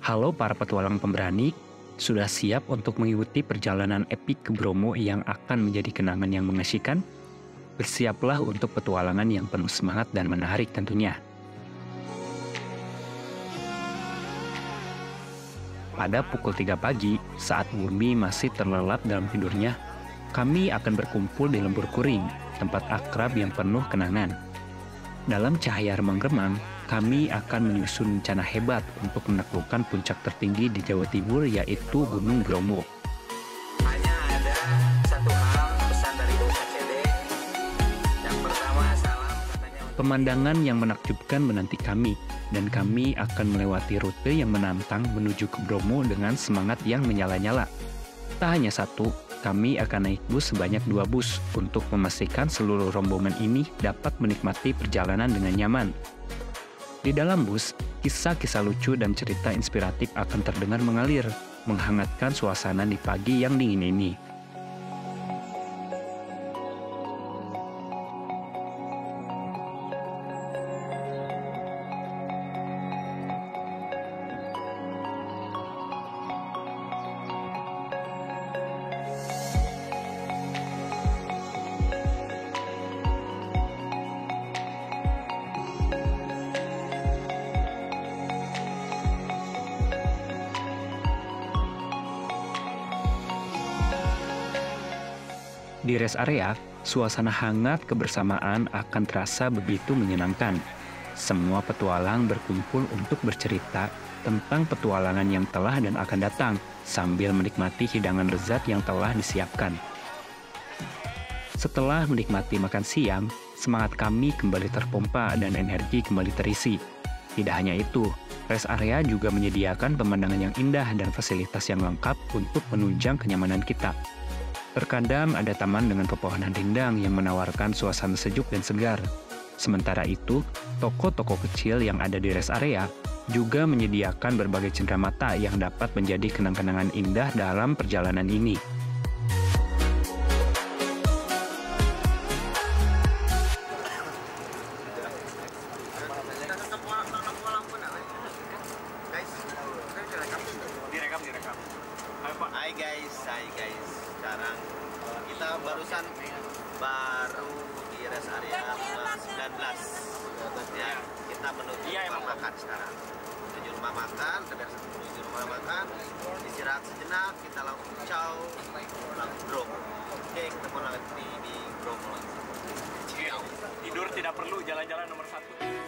Halo para petualang pemberani, sudah siap untuk mengikuti perjalanan epik ke Bromo yang akan menjadi kenangan yang mengasyikan? Bersiaplah untuk petualangan yang penuh semangat dan menarik tentunya. Pada pukul 3 pagi, saat bumi masih terlelap dalam tidurnya, kami akan berkumpul di Lembur Kuring, tempat akrab yang penuh kenangan. Dalam cahaya remang-remang, kami akan menyusun rencana hebat untuk menaklukkan puncak tertinggi di Jawa Timur, yaitu Gunung Bromo. Hanya ada satu hal pesan dari Bos CD. Yang pertama, salam katanya untuk Pemandangan yang menakjubkan menanti kami, dan kami akan melewati rute yang menantang menuju ke Bromo dengan semangat yang menyala-nyala. Tak hanya satu, kami akan naik bus sebanyak 2 bus untuk memastikan seluruh rombongan ini dapat menikmati perjalanan dengan nyaman. Di dalam bus, kisah-kisah lucu dan cerita inspiratif akan terdengar mengalir, menghangatkan suasana di pagi yang dingin ini. Di rest area, suasana hangat kebersamaan akan terasa begitu menyenangkan. Semua petualang berkumpul untuk bercerita tentang petualangan yang telah dan akan datang, sambil menikmati hidangan lezat yang telah disiapkan. Setelah menikmati makan siang, semangat kami kembali terpompa dan energi kembali terisi. Tidak hanya itu, rest area juga menyediakan pemandangan yang indah dan fasilitas yang lengkap untuk menunjang kenyamanan kita. Terkadang ada taman dengan pepohonan rindang yang menawarkan suasana sejuk dan segar. Sementara itu, toko-toko kecil yang ada di rest area juga menyediakan berbagai cenderamata yang dapat menjadi kenang-kenangan indah dalam perjalanan ini. direkam. Hai guys. Sekarang kita barusan baru di rest area 19. Ya, kita menuju rumah makan sekarang. Menuju rumah makan, menuju rumah makan, istirahat sejenak, kita langsung ciao, langsung drop. Oke, ketemu lagi di Bromo. Tidur tidak perlu, jalan-jalan nomor 1.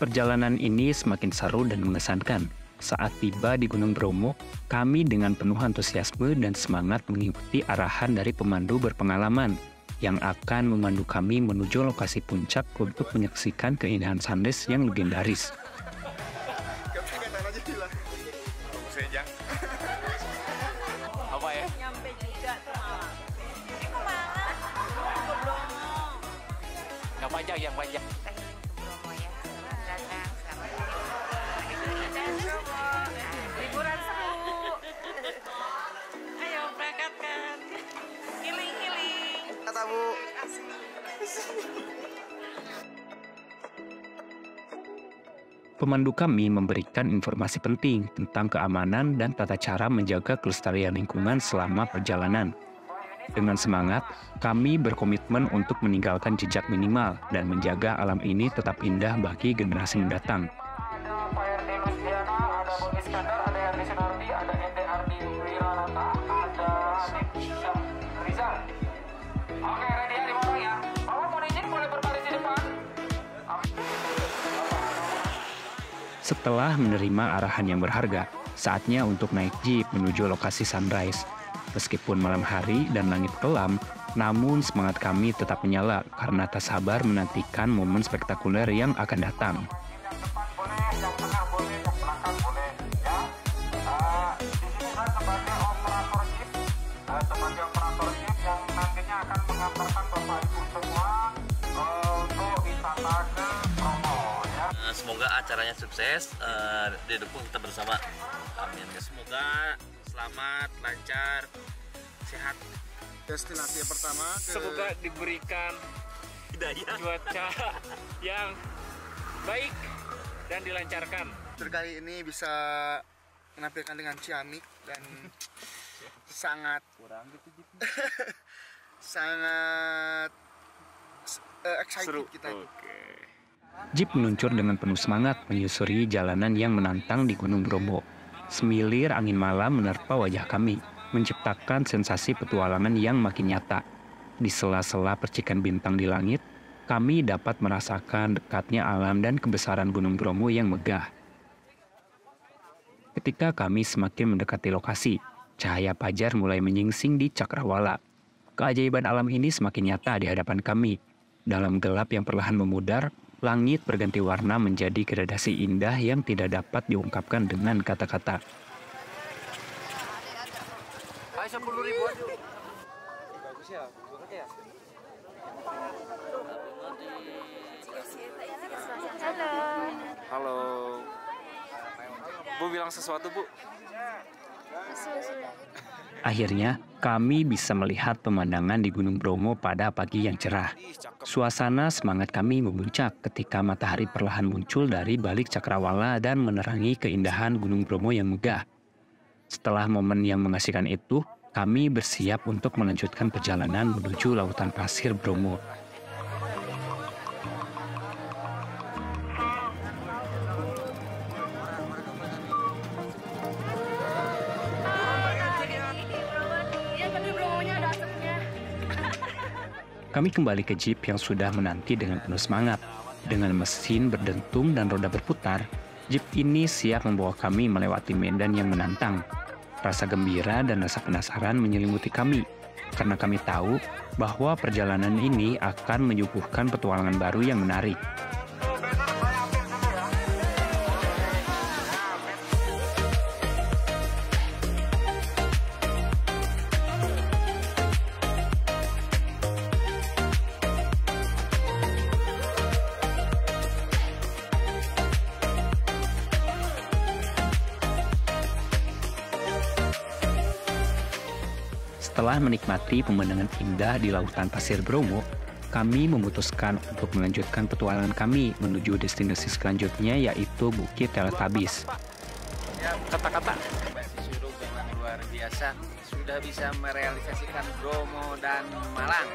Perjalanan ini semakin seru dan mengesankan. Saat tiba di Gunung Bromo, kami dengan penuh antusiasme dan semangat mengikuti arahan dari pemandu berpengalaman yang akan memandu kami menuju lokasi puncak untuk menyaksikan keindahan sunrise yang legendaris. Apa ya? Nyampe juga tuh malam. Ini kemana? Ke Bromo. Yang panjang, yang panjang. Kita healing ke Bromo ya. Selamat datang, selamat datang Bromo. Liburan seru. Ayo berangkatkan. Healing. Kata Bu. Pemandu kami memberikan informasi penting tentang keamanan dan tata cara menjaga kelestarian lingkungan selama perjalanan. Dengan semangat, kami berkomitmen untuk meninggalkan jejak minimal dan menjaga alam ini tetap indah bagi generasi mendatang. Ada Pak RT Nusdiana, ada Bung Iskandar, ada RD Senardi, ada Ente Ardi Wiranata, ada Habib Syah Rizal. Oke, ready ya 5 orang ya. Bapak mau izin boleh berbaris di depan. Setelah menerima arahan yang berharga, saatnya untuk naik jeep menuju lokasi sunrise. Meskipun malam hari dan langit kelam, Namun semangat kami tetap menyala karena tak sabar menantikan momen spektakuler yang akan datang. Yang depan boleh, yang tengah boleh, yang belakang boleh, ya. Di sini saya sebagai operator jeep, yang nantinya akan mengantarkan Bapak Ibu semua untuk wisata ke Bromo, ya. Semoga acaranya sukses, didukung kita bersama. Amin. Semoga selamat, lancar, sehat. Destinasi yang pertama Semoga diberikan cuaca yang baik dan dilancarkan. kali ini bisa menampilkan dengan ciamik dan sangat sangat excited kita. Jeep meluncur dengan penuh semangat menyusuri jalanan yang menantang di Gunung Bromo. Semilir angin malam menerpa wajah kami, menciptakan sensasi petualangan yang makin nyata. Di sela-sela percikan bintang di langit, kami dapat merasakan dekatnya alam dan kebesaran Gunung Bromo yang megah. Ketika kami semakin mendekati lokasi, cahaya fajar mulai menyingsing di Cakrawala. Keajaiban alam ini semakin nyata di hadapan kami. Dalam gelap yang perlahan memudar, langit berganti warna menjadi gradasi indah yang tidak dapat diungkapkan dengan kata-kata. Ayo 10.000 aja. Bagus ya, bagus ya. Halo. Bu bilang sesuatu, Bu. Akhirnya, kami bisa melihat pemandangan di Gunung Bromo pada pagi yang cerah. Suasana semangat kami memuncak ketika matahari perlahan muncul dari balik Cakrawala dan menerangi keindahan Gunung Bromo yang megah. Setelah momen yang mengasihkan itu, kami bersiap untuk melanjutkan perjalanan menuju lautan pasir Bromo. Kami kembali ke jeep yang sudah menanti dengan penuh semangat. Dengan mesin berdentum dan roda berputar, jeep ini siap membawa kami melewati medan yang menantang. Rasa gembira dan rasa penasaran menyelimuti kami, karena kami tahu bahwa perjalanan ini akan menyuguhkan petualangan baru yang menarik. Setelah menikmati pemandangan indah di lautan pasir Bromo, kami memutuskan untuk melanjutkan petualangan kami menuju destinasi selanjutnya, yaitu Bukit Teletabis. Kata-kata. Disuruh memang luar biasa, sudah bisa merealisasikan Bromo dan Malang.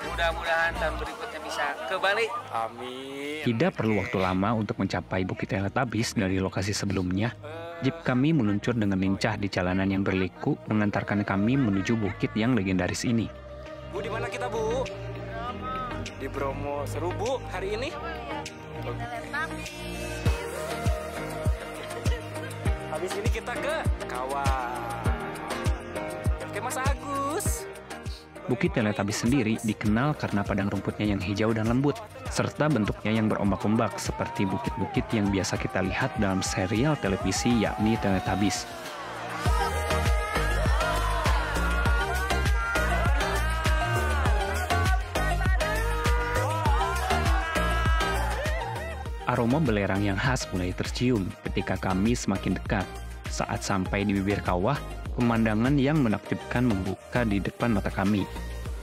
Mudah-mudahan tahun berikutnya bisa kembali. Amin. Tidak perlu waktu lama untuk mencapai Bukit Teletabis dari lokasi sebelumnya. Jeep kami meluncur dengan lincah di jalanan yang berliku, mengantarkan kami menuju bukit yang legendaris ini. Bu, di mana kita, Bu? Di Bromo. Seru, Bu, hari ini? Habis ini kita ke Kawah. Oke, Mas Agus. Bukit Teletabis sendiri dikenal karena padang rumputnya yang hijau dan lembut, serta bentuknya yang berombak-ombak seperti bukit-bukit yang biasa kita lihat dalam serial televisi yakni Teletubbies. Aroma belerang yang khas mulai tercium ketika kami semakin dekat. Saat sampai di bibir kawah, pemandangan yang menakjubkan membuka di depan mata kami.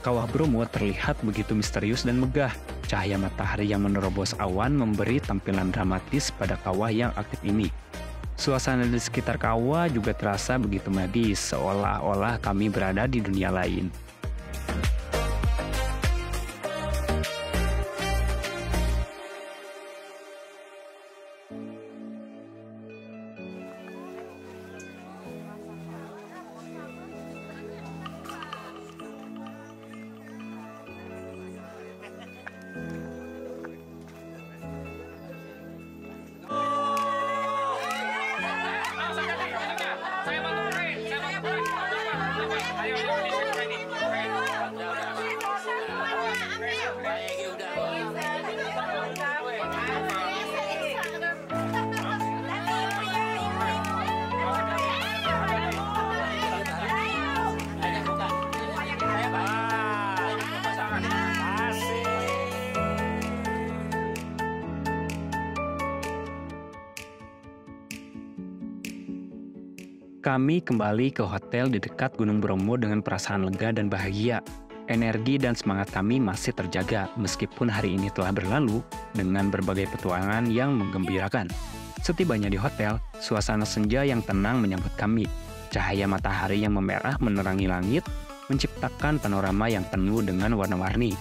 Kawah Bromo terlihat begitu misterius dan megah. Cahaya matahari yang menerobos awan memberi tampilan dramatis pada kawah yang aktif ini. Suasana di sekitar kawah juga terasa begitu magis, seolah-olah kami berada di dunia lain. Saya bantu pray. Ayo, di sini. Kami kembali ke hotel di dekat Gunung Bromo dengan perasaan lega dan bahagia. Energi dan semangat kami masih terjaga meskipun hari ini telah berlalu dengan berbagai petualangan yang menggembirakan. Setibanya di hotel, suasana senja yang tenang menyambut kami. Cahaya matahari yang memerah menerangi langit, menciptakan panorama yang penuh dengan warna-warni.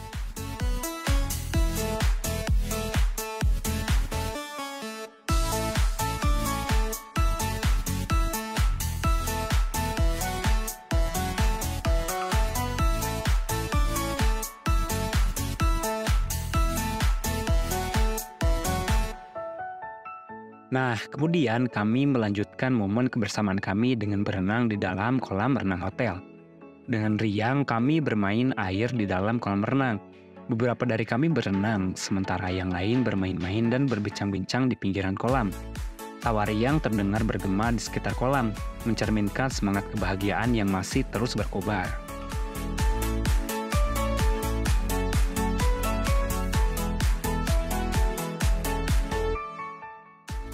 Nah, kemudian kami melanjutkan momen kebersamaan kami dengan berenang di dalam kolam renang hotel. Dengan riang, kami bermain air di dalam kolam renang. Beberapa dari kami berenang, sementara yang lain bermain-main dan berbincang-bincang di pinggiran kolam. Tawa riang terdengar bergema di sekitar kolam, mencerminkan semangat kebahagiaan yang masih terus berkobar.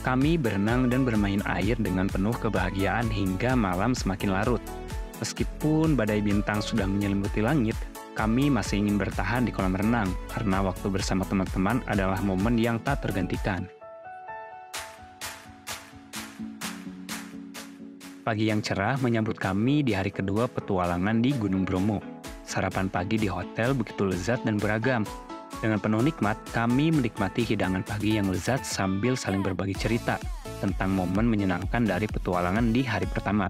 Kami berenang dan bermain air dengan penuh kebahagiaan hingga malam semakin larut. Meskipun badai bintang sudah menyelimuti langit, kami masih ingin bertahan di kolam renang karena waktu bersama teman-teman adalah momen yang tak tergantikan. Pagi yang cerah menyambut kami di hari kedua petualangan di Gunung Bromo. Sarapan pagi di hotel begitu lezat dan beragam. Dengan penuh nikmat, kami menikmati hidangan pagi yang lezat sambil saling berbagi cerita tentang momen menyenangkan dari petualangan di hari pertama.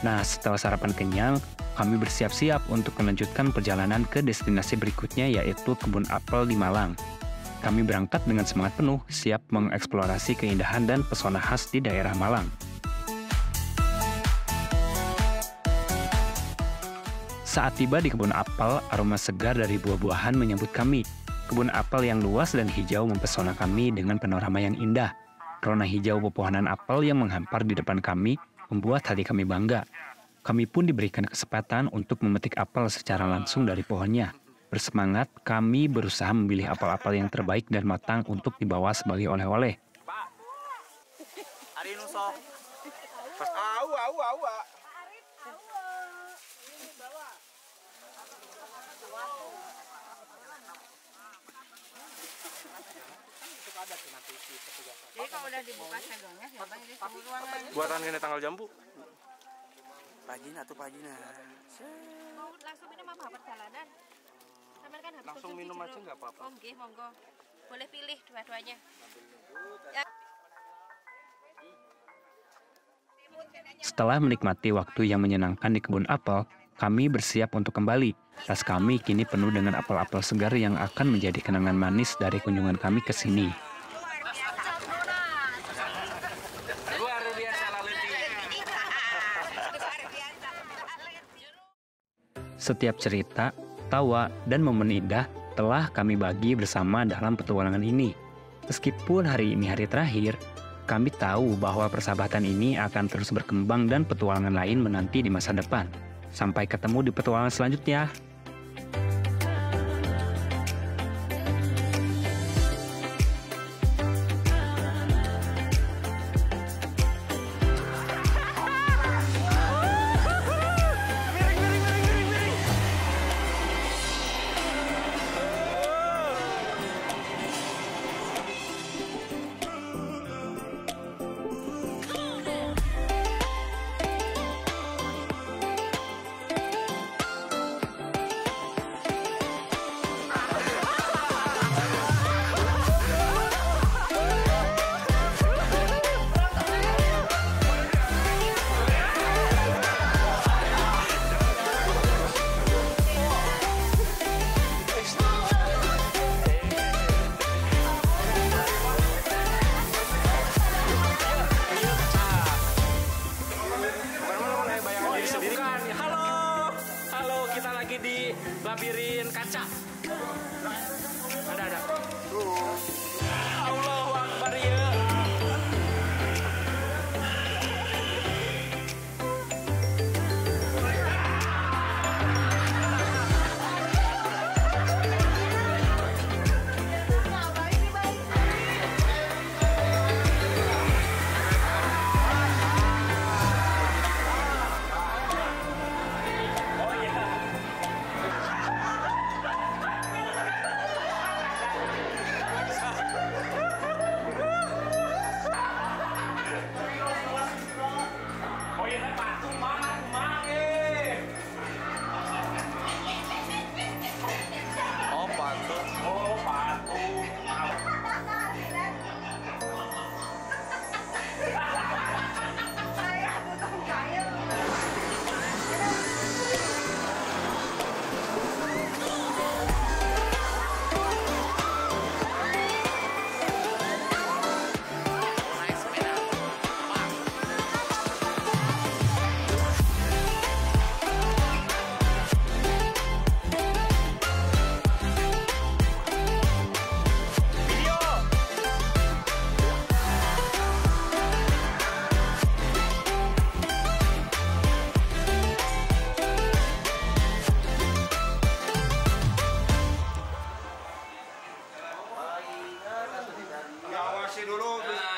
Nah, setelah sarapan kenyang, kami bersiap-siap untuk melanjutkan perjalanan ke destinasi berikutnya yaitu kebun apel di Malang. Kami berangkat dengan semangat penuh, siap mengeksplorasi keindahan dan pesona khas di daerah Malang. Saat tiba di kebun apel, aroma segar dari buah-buahan menyambut kami. Kebun apel yang luas dan hijau mempesona kami dengan panorama yang indah. Rona hijau pepohonan apel yang menghampar di depan kami membuat hati kami bangga. Kami pun diberikan kesempatan untuk memetik apel secara langsung dari pohonnya. Bersemangat, kami berusaha memilih apel-apel yang terbaik dan matang untuk dibawa sebagai oleh-oleh. Jadi kalau udah dibuka segelnya, siapa ini kamu ruangan? Buatan gini tanggal jambu. Pagina tuh pagina. Mau langsung minum apa perjalanan? Sama kan habis Langsung minum aja nggak apa-apa. Oke, monggo. Boleh pilih dua-duanya. Setelah menikmati waktu yang menyenangkan di kebun apel, kami bersiap untuk kembali. Tas kami kini penuh dengan apel-apel segar yang akan menjadi kenangan manis dari kunjungan kami ke sini. Setiap cerita, tawa, dan momen indah telah kami bagi bersama dalam petualangan ini. Meskipun hari ini hari terakhir, kami tahu bahwa persahabatan ini akan terus berkembang dan petualangan lain menanti di masa depan. Sampai ketemu di petualangan selanjutnya. dulu.